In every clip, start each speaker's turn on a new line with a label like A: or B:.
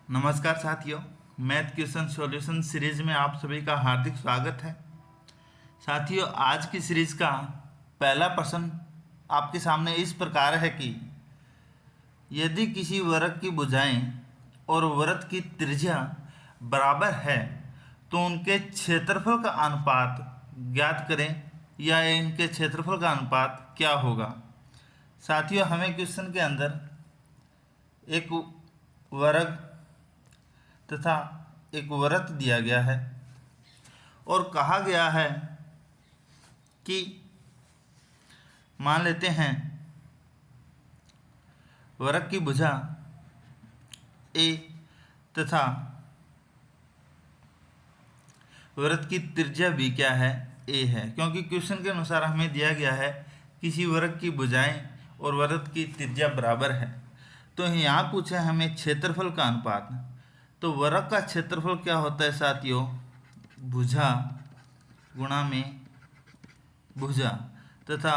A: नमस्कार साथियों, math question solution series में आप सभी का हार्दिक स्वागत है। साथियों, आज की सीरीज का पहला प्रश्न आपके सामने इस प्रकार है कि यदि किसी वृत्त की भुजाएं और वृत्त की त्रिज्या बराबर है तो उनके क्षेत्रफल का अनुपात ज्ञात करें या इनके क्षेत्रफल का अनुपात क्या होगा। साथियों, हमें क्वेश्चन के अंदर एक वर्ग तथा एक वृत्त दिया गया है और कहा गया है कि मान लेते हैं वृत्त की भुजा ए तथा वृत्त की त्रिज्या भी क्या है, ए है। क्योंकि क्वेश्चन के अनुसार हमें दिया गया है किसी वृत्त की भुजाएं और वृत्त की त्रिज्या बराबर है, तो यहाँ पूछा है हमें क्षेत्रफल का अनुपात। तो वृत्त का क्षेत्रफल क्या होता है साथियों, भुजा गुणा में भुजा, तथा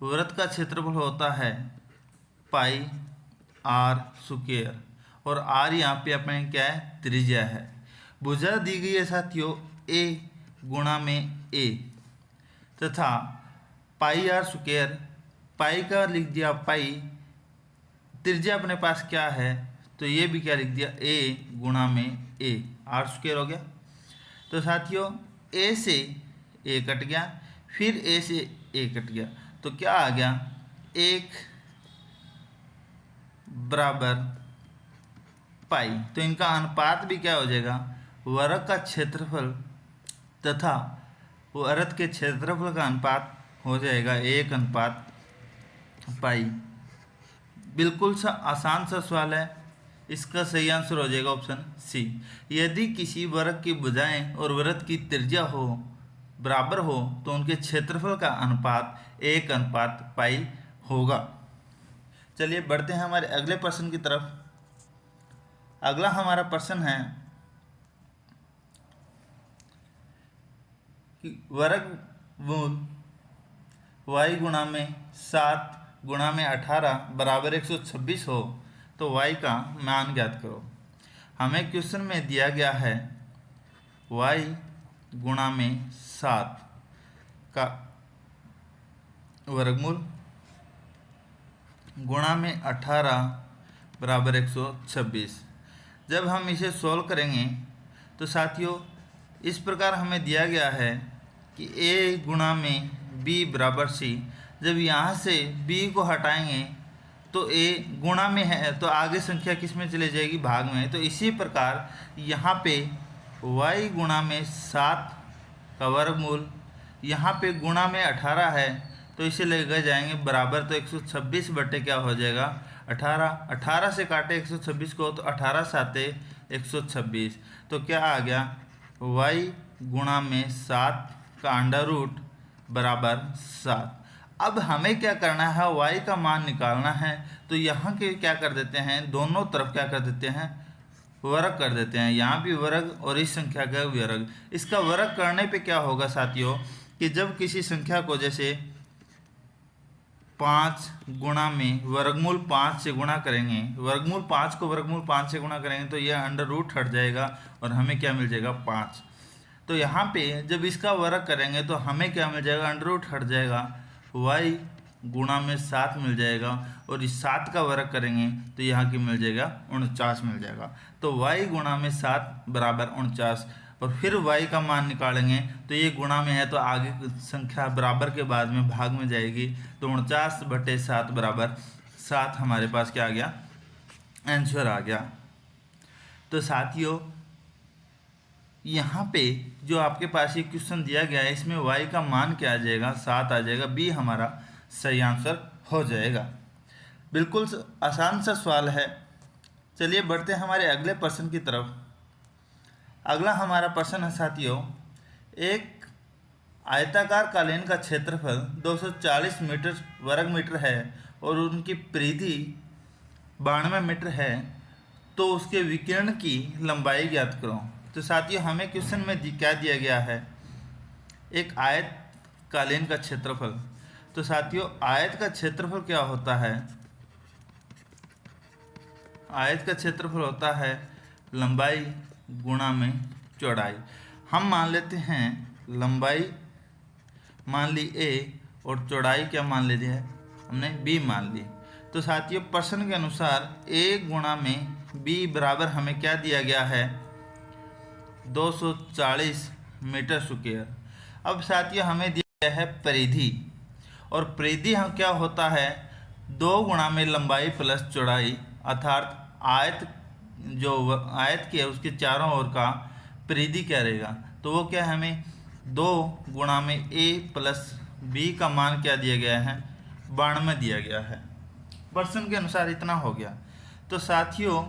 A: वृत्त का क्षेत्रफल होता है पाई आर स्क्वायर, और आर यहाँ पे अपने क्या है, त्रिज्या है। भुजा दी गई है साथियों ए गुणा में ए, तथा पाई आर स्क्वायर, पाई का लिख दिया पाई, त्रिज्या अपने पास क्या है तो ये भी क्या लिख दिया, ए गुणा में ए, आर स्क्वायर हो गया। तो साथियों ए से ए कट गया, फिर ए से ए कट गया, तो क्या आ गया, एक बराबर पाई। तो इनका अनुपात भी क्या हो जाएगा, वृत्त का क्षेत्रफल तथा वृत्त के क्षेत्रफल का अनुपात हो जाएगा 1:पाई। बिल्कुल सा आसान सा सवाल है, इसका सही आंसर हो जाएगा ऑप्शन सी। यदि किसी वृत्त की भुजाएं और वृत्त की त्रिज्या हो बराबर हो तो उनके क्षेत्रफल का अनुपात 1:पाई होगा। चलिए बढ़ते हैं हमारे अगले प्रश्न की तरफ। अगला हमारा प्रश्न है कि वर्गमूल y गुणा में 7 गुणा में 18 बराबर 126 हो तो y का मान ज्ञात करो। हमें क्वेश्चन में दिया गया है y गुणा में 7 का वर्गमूल गुणा में 18 बराबर 126। जब हम इसे सॉल्व करेंगे तो साथियों इस प्रकार हमें दिया गया है कि a गुणा में b बराबर c। जब यहाँ से b को हटाएंगे तो a गुणा में है तो आगे संख्या किस में चली जाएगी, भाग में। तो इसी प्रकार यहाँ पे y गुणा में 7 का वर्गमूल, यहाँ पे गुणा में 18 है तो इसे लेकर जाएंगे बराबर, तो 126 बटे क्या हो जाएगा, 18। 18 से काटे 126 को तो 18 साते 126, तो क्या आ गया, y गुणा में 7 का अंडर रूट बराबर 7। अब हमें क्या करना है, y का मान निकालना है। तो यहाँ के क्या कर देते हैं, दोनों तरफ क्या कर देते हैं, वर्ग कर देते हैं। यहाँ भी वर्ग और इस संख्या का वर्ग। इसका वर्ग करने पे क्या होगा साथियों कि जब किसी संख्या को जैसे 5 गुणा में वर्गमूल 5 से गुणा करेंगे, वर्गमूल 5 को वर्गमूल 5 से गुणा करेंगे तो यह अंडर रूट हट जाएगा और हमें क्या मिल जाएगा, 5। तो यहाँ पे जब इसका वर्ग करेंगे तो हमें क्या मिल जाएगा, अंडर रूट हट जाएगा, y गुणा में 7 मिल जाएगा, और इस 7 का वर्ग करेंगे तो यहाँ की मिल जाएगा 49 मिल जाएगा। तो y गुणा में 7 बराबर 49, और फिर y का मान निकालेंगे तो ये गुणा में है तो आगे संख्या बराबर के बाद में भाग में जाएगी, तो 49 बटे 7 बराबर 7 हमारे पास क्या आ गया, आंसर आ गया। तो साथियों यहाँ पे जो आपके पास ये क्वेश्चन दिया गया है इसमें y का मान क्या आ जाएगा, 7 आ जाएगा, बी हमारा सही आंसर हो जाएगा। बिल्कुल आसान सा सवाल है। चलिए बढ़ते हैं हमारे अगले प्रश्न की तरफ। अगला हमारा प्रश्न है साथियों, एक आयताकार कालीन का क्षेत्रफल 240 मीटर वर्ग मीटर है और उनकी परिधि 92 मीटर है, तो उसके विकिरण की लंबाई ज्ञात करो। तो साथियों हमें क्वेश्चन में क्या दिया गया है, एक आयत कालीन का क्षेत्रफल। तो साथियों आयत का क्षेत्रफल क्या होता है, आयत का क्षेत्रफल होता है लंबाई गुणा में चौड़ाई। हम मान लेते हैं लंबाई मान ली a और चौड़ाई क्या मान ली है हमने b मान ली। तो साथियों प्रश्न के अनुसार a गुणा में b बराबर हमें क्या दिया गया है 240 मीटर स्क्वायर। अब साथियों हमें दिया गया है परिधि, और परिधि हम क्या होता है 2 गुणा में लंबाई प्लस चौड़ाई, अर्थात आयत जो आयत की है उसके चारों ओर का परिधि क्या रहेगा। तो वो क्या है हमें 2 गुणा में a प्लस b का मान क्या दिया गया है 92 दिया गया है। प्रश्न के अनुसार इतना हो गया। तो साथियों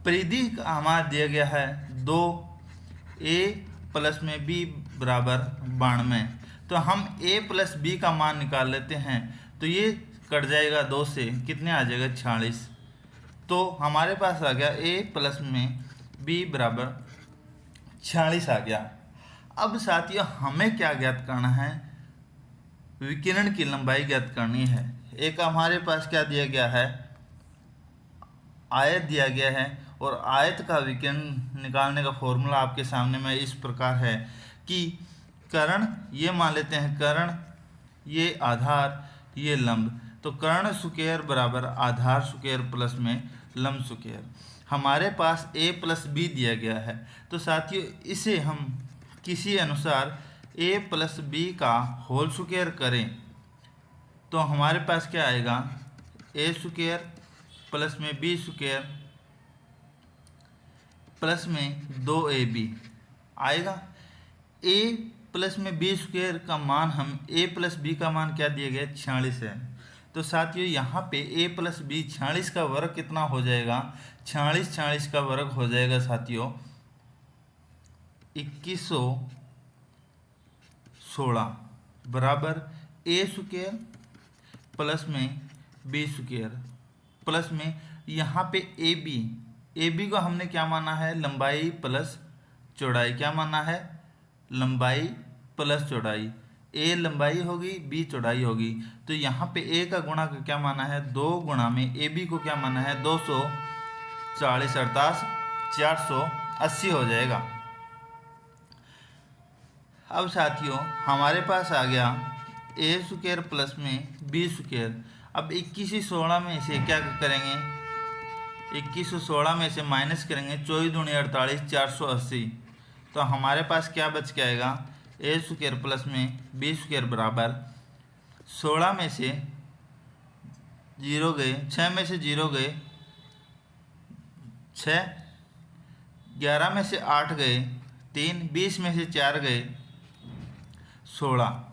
A: परिधि हमारा दिया गया है 2a प्लस में b बराबर 92। तो हम a प्लस b का मान निकाल लेते हैं, तो ये कट जाएगा 2 से, कितने आ जाएगा 46। तो हमारे पास आ गया a प्लस में b बराबर 46 आ गया। अब साथियों हमें क्या ज्ञात करना है विकिरण की लंबाई ज्ञात करनी है। एक हमारे पास क्या दिया गया है आयत दिया गया है, और आयत का विकिरण निकालने का फॉर्मूला आपके सामने में इस प्रकार है कि कर्ण ये मान लेते हैं कर्ण, ये आधार, ये लंब। तो कर्ण स्क्वायर बराबर आधार स्क्वायर प्लस में लंब स्क्वायर। हमारे पास a प्लस b दिया गया है। तो साथियों इसे हम किसी अनुसार a प्लस b का होल स्क्वायर करें तो हमारे पास क्या आएगा a स्क्वायर प्लस में b स्क्वायर प्लस में 2ab आएगा। a प्लस में b स्क्वायर का मान हम a प्लस b का मान क्या दिया गया 46 है। तो साथियों यहाँ पे a प्लस b 46 का वर्ग कितना हो जाएगा 46 का वर्ग हो जाएगा साथियों 2116 बराबर a स्क्वायर प्लस में b स्क्वायर प्लस में यहाँ पे ab को हमने क्या माना है लंबाई प्लस चौड़ाई। क्या माना है लंबाई प्लस चौड़ाई, a लंबाई होगी b चौड़ाई होगी। तो यहाँ पे a का गुणा का क्या माना है 2 गुणा में ab को क्या माना है 240 अर्थात 480 हो जाएगा। अब साथियों हमारे पास आ गया a स्क्वायर प्लस में b स्क्वायर। अब 2116 में से क्या करेंगे 2116 में से माइनस करेंगे 24 दूनी 48 480। तो हमारे पास क्या बच के आएगा a स्क्वायर प्लस में b स्क्वायर बराबर 16 में से 0 गए, 6 में से 0 गए 6, 11 में से 8 गए 3, 20 में से 4 गए 16।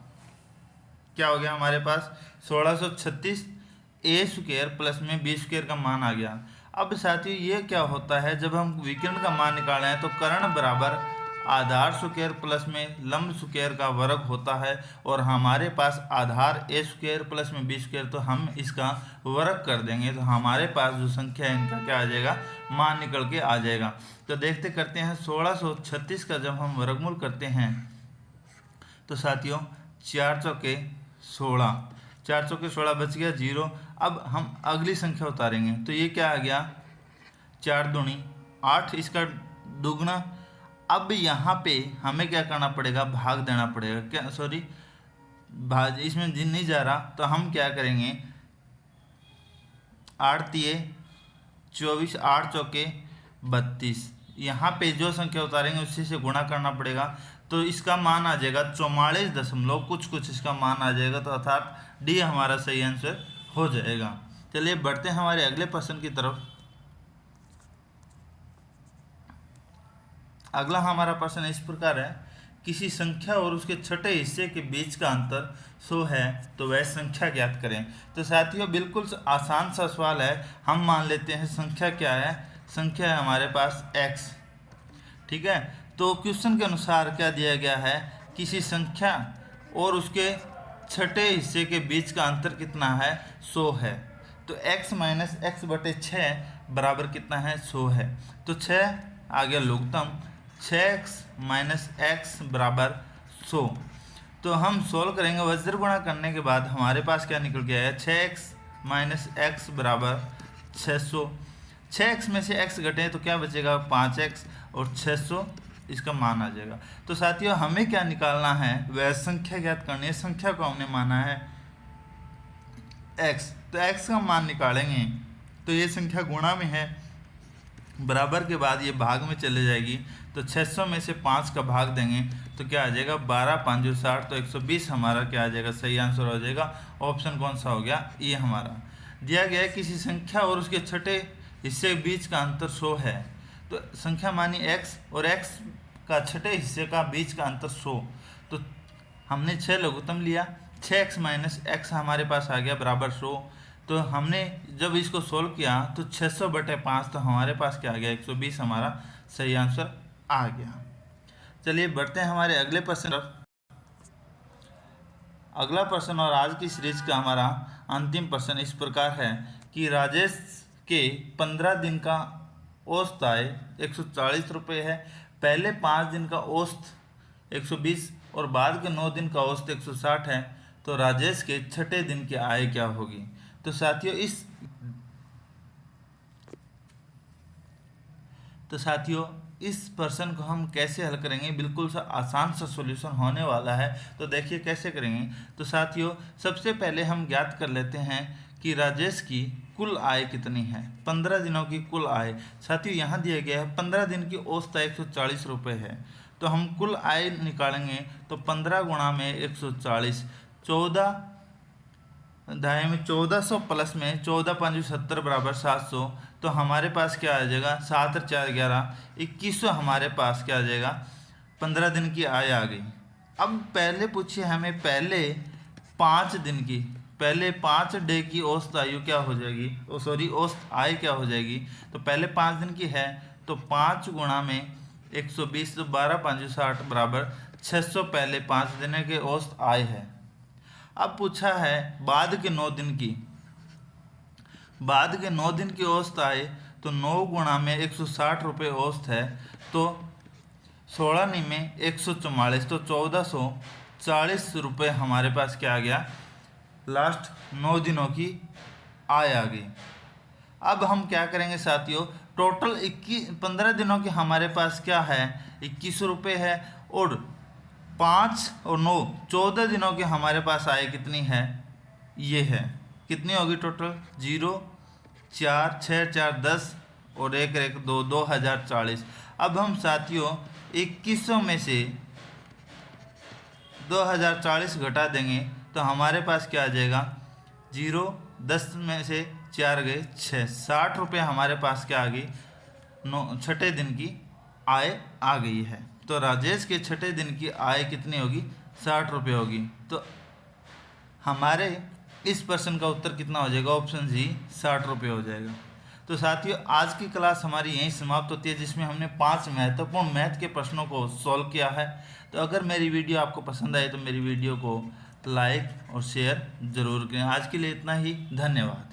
A: क्या हो गया हमारे पास 1636 a स्क्वायर प्लस में b स्क्वायर का मान आ गया। अब साथियों ये क्या होता है जब हम विकर्ण का मान निकाल रहे हैं तो कर्ण बराबर आधार स्क्वायर प्लस में लंब स्क्वायर का वर्ग होता है, और हमारे पास आधार a स्क्वायर प्लस में b स्क्वायर, तो हम इसका वर्ग कर देंगे तो हमारे पास जो संख्या है इनका क्या आ जाएगा मान निकल के आ जाएगा। तो देखते करते हैं 1636 का जब हम वर्गमूल करते हैं तो साथियों 4 चौके 16, 4 चौके 16 बच गया 0। अब हम अगली संख्या उतारेंगे तो ये क्या आ गया 4 दूनी 8, इसका दुगना। अब यहाँ पे हमें क्या करना पड़ेगा भाग देना पड़ेगा, क्या सॉरी भाग इसमें जिन नहीं जा रहा। तो हम क्या करेंगे 8 तिये 24, 8 चौके 32, यहाँ पे जो संख्या उतारेंगे उसी से गुणा करना पड़ेगा। तो इसका मान आ जाएगा 44 दशमलव कुछ इसका मान आ जाएगा। तो अर्थात डी हमारा सही आंसर हो जाएगा। चलिए बढ़ते हैं हमारे अगले प्रश्न की तरफ। अगला हमारा प्रश्न इस प्रकार है किसी संख्या और उसके छठे हिस्से के बीच का अंतर 100 है तो वह संख्या ज्ञात करें। तो साथियों बिल्कुल आसान सा सवाल है। हम मान लेते हैं संख्या क्या है, संख्या है हमारे पास x, ठीक है। तो क्वेश्चन के अनुसार क्या दिया गया है किसी संख्या और उसके छठे हिस्से के बीच का अंतर कितना है 100 है। तो x माइनस एक्स बटे 6 बराबर कितना है 100 है। तो 6 आ गया लघुत्तम, 6x माइनस एक्स बराबर 100। तो हम सोल्व करेंगे, वज्र गुणा करने के बाद हमारे पास क्या निकल गया है 6x माइनस एक्स बराबर 600। 6x में से x घटे तो क्या बचेगा 5x और 600 इसका मान आ जाएगा। तो साथियों हमें क्या निकालना है, वह संख्या ज्ञात करनी है। संख्या को हमने माना है x, तो x का मान निकालेंगे तो ये संख्या गुणा में है, बराबर के बाद ये भाग में चले जाएगी। तो 600 में से 5 का भाग देंगे तो क्या आ जाएगा 12 5 60, तो 120 हमारा क्या आ जाएगा, सही आंसर हो जाएगा। ऑप्शन कौन सा हो गया, ये हमारा दिया गया है। किसी संख्या और उसके छठे हिस्से के बीच का अंतर 100 है। तो संख्या मानी x और x का छठे हिस्से का बीच का अंतर 100, तो हमने 6 लघुत्तम लिया, 6x माइनस x हमारे पास आ गया बराबर 100। तो हमने जब इसको सोल्व किया तो 600/5, तो हमारे पास क्या आ गया 120 हमारा सही आंसर आ गया। चलिए बढ़ते हैं हमारे अगले प्रश्न। अगला प्रश्न और आज की सीरीज का हमारा अंतिम प्रश्न इस प्रकार है कि राजेश के 15 दिन का औसत आय 140 रुपये है, पहले 5 दिन का औसत 120 और बाद के 9 दिन का औसत 160 है, तो राजेश के छठे दिन की आय क्या होगी। तो साथियों इस प्रश्न को हम कैसे हल करेंगे, बिल्कुल सा आसान सा सॉल्यूशन होने वाला है। तो देखिए कैसे करेंगे। तो साथियों सबसे पहले हम ज्ञात कर लेते हैं कि राजेश की कुल आय कितनी है, 15 दिनों की कुल आय। साथियों यहाँ दिया गया है 15 दिन की औसत 140 रुपये है, तो हम कुल आय निकालेंगे तो 15 गुणा में 140, 14 दाएँ में 1400 प्लस में 14 5 70 बराबर 700, तो हमारे पास क्या आ जाएगा 7 और 4 11, 2100 हमारे पास क्या आ जाएगा 15 दिन की आय आ गई। अब पहले पूछिए हमें पहले 5 दिन की, पहले 5 डे की औसत आयु क्या हो जाएगी, औसत आय क्या हो जाएगी। तो पहले 5 दिन की है तो 5 गुणा में 120, तो 12 5 60 बराबर 600 पहले 5 दिन के औसत आय है। अब पूछा है बाद के 9 दिन की, बाद के 9 दिन की औसत आय, तो 9 गुणा में 160 रुपये औसत है, तो 16 नी में 144, तो 1440 रुपये हमारे पास क्या आ गया, लास्ट 9 दिनों की आय आ गई। अब हम क्या करेंगे साथियों, टोटल 15 दिनों के हमारे पास क्या है 2100 रुपये है, और 5 और 9 14 दिनों के हमारे पास आय कितनी है, ये है कितनी होगी टोटल 0 4 6 4 10 और 1 1 2 2040। अब हम साथियों 2100 में से 2040 घटा देंगे तो हमारे पास क्या आ जाएगा 0, 10 में से 4 गए 6, 60 रुपये हमारे पास क्या आ गई, छठे दिन की आय आ गई है। तो राजेश के छठे दिन की आय कितनी होगी 60 रुपये होगी। तो हमारे इस प्रश्न का उत्तर कितना हो जाएगा, ऑप्शन जी 60 रुपये हो जाएगा। तो साथियों आज की क्लास हमारी यहीं समाप्त होती है, जिसमें हमने 5 महत्वपूर्ण मैथ के प्रश्नों को सॉल्व किया है। तो अगर मेरी वीडियो आपको पसंद आए तो मेरी वीडियो को लाइक और शेयर ज़रूर करें। आज के लिए इतना ही, धन्यवाद।